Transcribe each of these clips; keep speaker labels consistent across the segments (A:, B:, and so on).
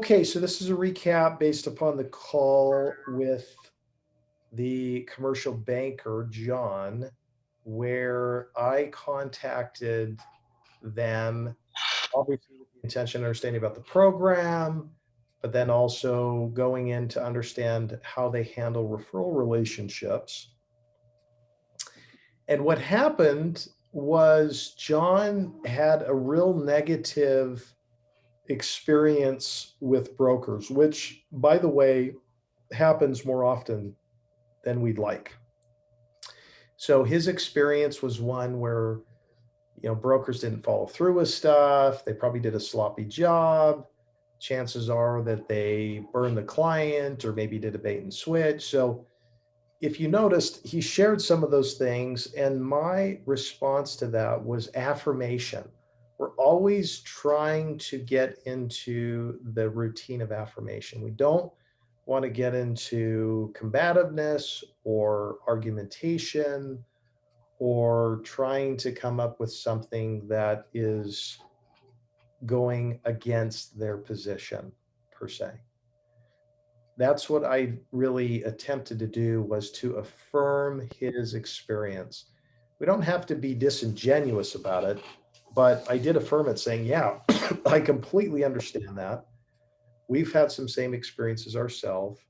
A: Okay, so this is a recap based upon the call with the commercial banker, John, where I contacted them, obviously with the intention of understanding about the program, but then also going in to understand how they handle referral relationships. And what happened was John had a real negative experience with brokers, which, by the way, happens more often than we'd like. So his experience was one where, brokers didn't follow through with stuff. They probably did a sloppy job. Chances are that they burned the client or maybe did a bait and switch. So if you noticed, he shared some of those things. And my response to that was affirmation. We're always trying to get into the routine of affirmation. We don't want to get into combativeness or argumentation or trying to come up with something that is going against their position per se. That's what I really attempted to do, was to affirm his experience. We don't have to be disingenuous about it, but I did affirm it saying, yeah, I completely understand that. We've had some same experiences ourselves,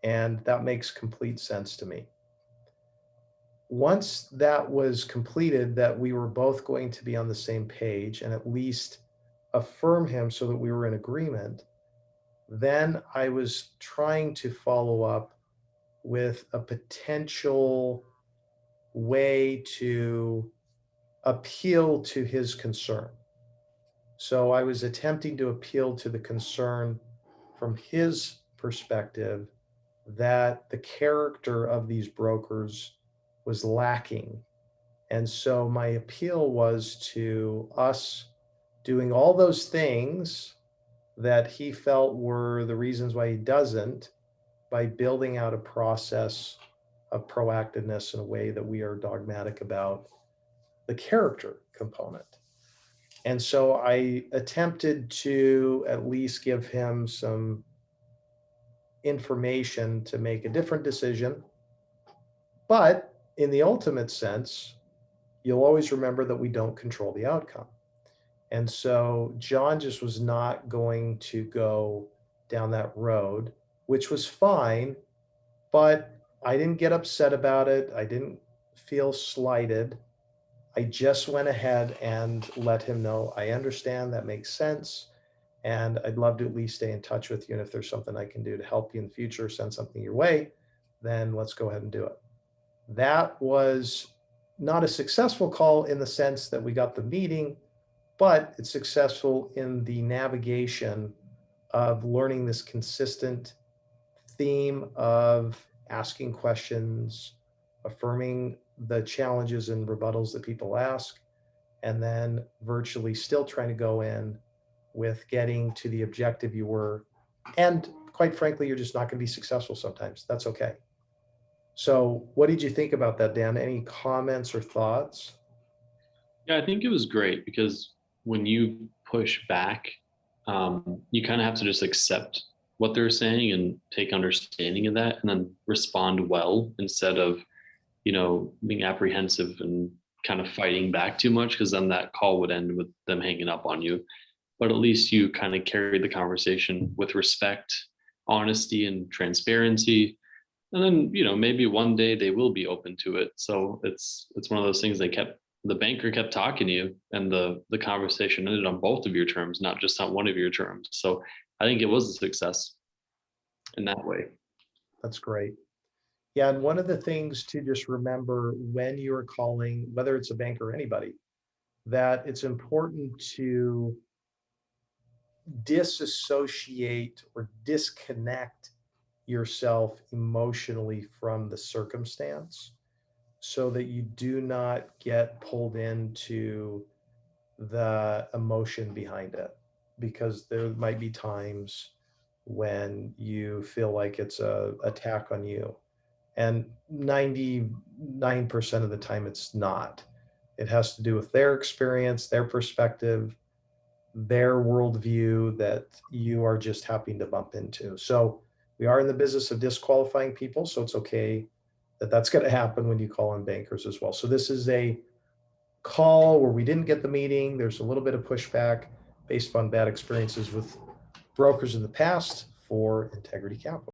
A: and that makes complete sense to me. Once that was completed, that we were both going to be on the same page and at least affirm him so that we were in agreement, then I was trying to follow up with a potential way to appeal to his concern. So I was attempting to appeal to the concern from his perspective that the character of these brokers was lacking. And so my appeal was to us doing all those things that he felt were the reasons why he doesn't, by building out a process of proactiveness in a way that we are dogmatic about the character component. And so I attempted to at least give him some information to make a different decision. But in the ultimate sense, you'll always remember that we don't control the outcome. And so John just was not going to go down that road, which was fine, but I didn't get upset about it. I didn't feel slighted. I just went ahead and let him know, I understand, that makes sense. And I'd love to at least stay in touch with you. And if there's something I can do to help you in the future, send something your way, then let's go ahead and do it. That was not a successful call in the sense that we got the meeting, but it's successful in the navigation of learning this consistent theme of asking questions, affirming the challenges and rebuttals that people ask, and then virtually still trying to go in with getting to the objective you were. And quite frankly, you're just not going to be successful sometimes. That's okay. So, what did you think about that, Dan? Any comments or thoughts?
B: Yeah, I think it was great because when you push back, you kind of have to just accept what they're saying and take understanding of that and then respond well instead of, being apprehensive and kind of fighting back too much because then that call would end with them hanging up on you. But at least you kind of carried the conversation with respect, honesty, and transparency. And then, maybe one day they will be open to it. So it's one of those things the banker kept talking to you and the conversation ended on both of your terms, not just on one of your terms. So I think it was a success in that way.
A: That's great. Yeah, and one of the things to just remember when you're calling, whether it's a bank or anybody, that it's important to disassociate or disconnect yourself emotionally from the circumstance so that you do not get pulled into the emotion behind it, because there might be times when you feel like it's a attack on you, and 99% of the time it's not. It has to do with their experience, their perspective, their worldview that you are just happening to bump into. So we are in the business of disqualifying people, so it's okay that that's going to happen when you call on bankers as well. So this is a call where we didn't get the meeting. There's a little bit of pushback based on bad experiences with brokers in the past for Integrity Capital.